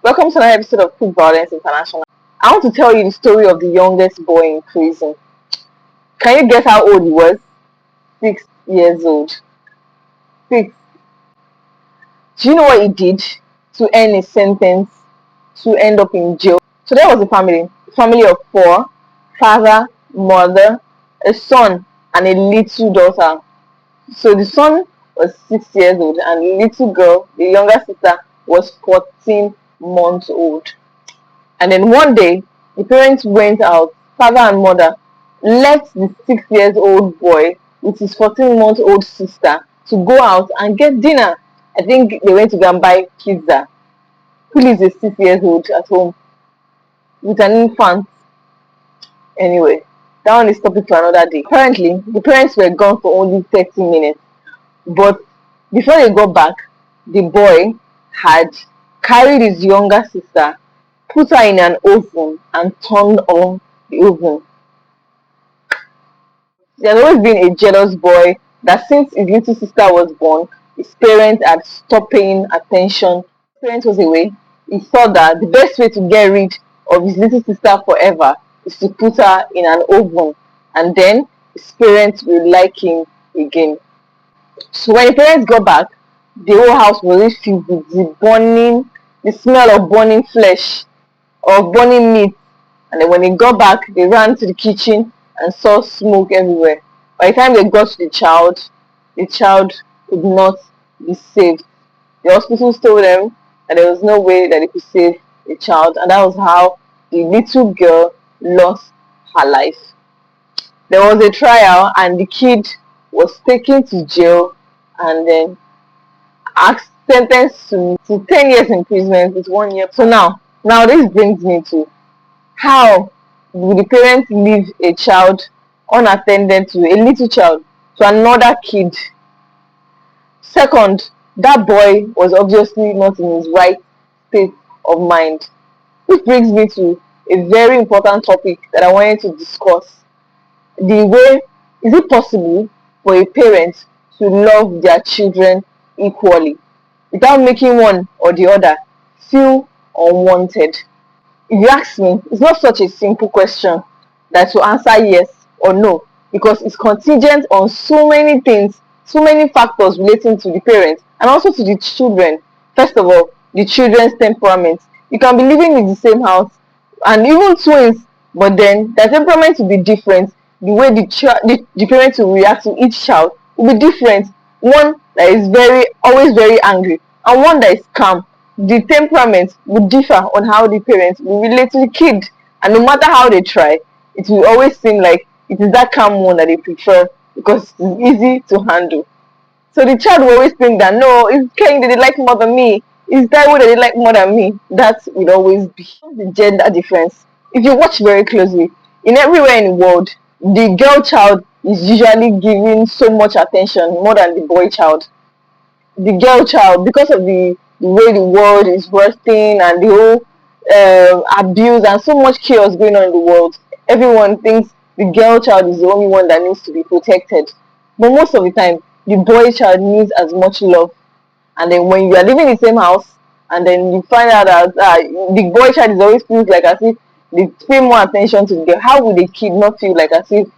Welcome to another episode of Quick Violence International. I want to tell you the story of the youngest boy in prison. Can you guess how old he was? 6 years old. 6. Do you know what he did to earn a sentence to end up in jail? So there was a family of 4, father, mother, a son, and a little daughter. So the son was 6 years old, and the little girl, the younger sister, was 14 months old. And then one day, the parents went out, father and mother left the 6 years old boy with his 14-month-old sister to go out and get dinner. I think they went to go and buy pizza. Who leaves a 6 years old at home with an infant? Anyway, that one is topic for another day. Apparently, the parents were gone for only 30 minutes. But before they got back, the boy had carried his younger sister, put her in an oven, and turned on the oven. He has always been a jealous boy that since his little sister was born, his parents had stopped paying attention. His parents was away. He thought that the best way to get rid of his little sister forever is to put her in an oven, and then his parents will like him again. So when the parents got back, the whole house was filled with the smell of burning flesh, of burning meat. And then when they got back, they ran to the kitchen and saw smoke everywhere. By the time they got to the child could not be saved. The hospitals told them that there was no way that they could save the child, and that was how the little girl lost her life. There was a trial, and the kid was taken to jail and then sentenced to 10 years imprisonment with 1 year. So now this brings me to how would the parents leave a child unattended, to a little child, to another kid? Second, that boy was obviously not in his right state of mind. Which brings me to a very important topic that I wanted to discuss. Is it possible for a parent to love their children equally without making one or the other feel unwanted? If you ask me, it's not such a simple question that to answer yes or no, because it's contingent on so many things, so many factors relating to the parents and also to the children. First of all, the children's temperament. You can be living in the same house and even twins, but then their temperament will be different. The way the parents will react to each child will be different. One that is always very angry, and one that is calm. The temperament will differ on how the parents will relate to the kid, and no matter how they try, it will always seem like it is that calm one that they prefer because it's easy to handle. So the child will always think that no, it's Ken that they like more than me, it's Taiwo that they like more than me. That will always be the gender difference. If you watch very closely, in everywhere in the world, the girl child is usually given so much attention more than the boy child. The girl child, because of the way the world is working and the whole abuse and so much chaos going on in the world, everyone thinks the girl child is the only one that needs to be protected. But most of the time, the boy child needs as much love. And then when you are living in the same house, and then you find out that the boy child is always feels like as if they pay more attention to the girl, how would the kid not feel like as if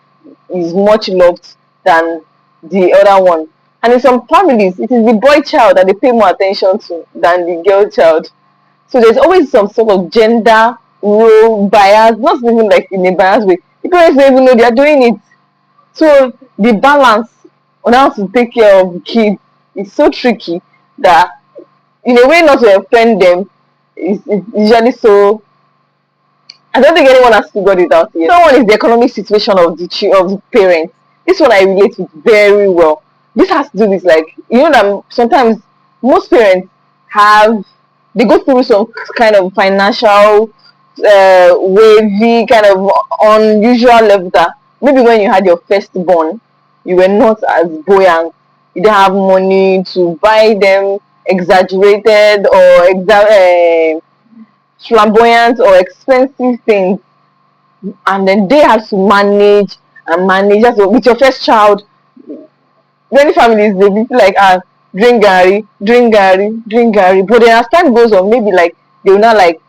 he's much loved than the other one? And in some families, it is the boy child that they pay more attention to than the girl child. So there's always some sort of gender role bias, not even like in a biased way. The parents don't even know they are doing it. So the balance on how to take care of the kids is so tricky that, in a way, not to offend them, is usually so. I don't think anyone has figured it out yet. One is the economic situation of the parents. This one I relate with very well. This has to do with, like, you know that sometimes most parents they go through some kind of financial wavy kind of unusual level that maybe when you had your firstborn, you were not as buoyant. You didn't have money to buy them exaggerated or flamboyant or expensive things, and then they have to manage and manage. That's with your first child. Many families, they be like, drink gari, but then as time goes on, maybe like they will not like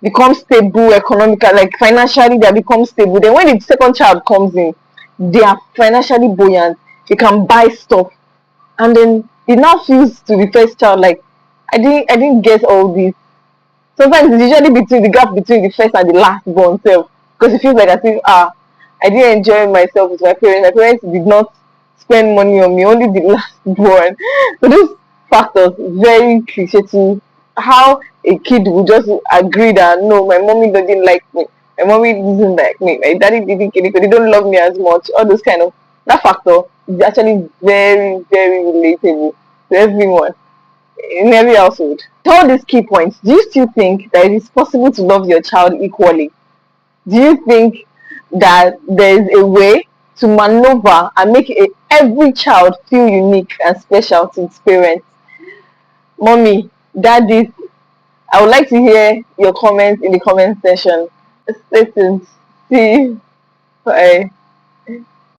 become stable economical, like financially they become stable. Then when the second child comes in, they are financially buoyant, they can buy stuff, and then it now feels to the first child like I didn't get all this. Sometimes it's usually between the gap between the first and the last born self, because it feels like as if I didn't enjoy myself with my parents. My parents did not spend money on me, only the last born. So these factors very cliche to how a kid would just agree that no, my mommy doesn't like me, my mommy doesn't like me, my daddy didn't kill it, they don't love me as much. All those kind of that factor is actually very, very relatable to everyone in every household. To all these key points, do you still think that it is possible to love your child equally? Do you think that there is a way to maneuver and make every child feel unique and special to its parents? Mommy, daddy, I would like to hear your comments in the comment section. Stay tuned. See you. Bye.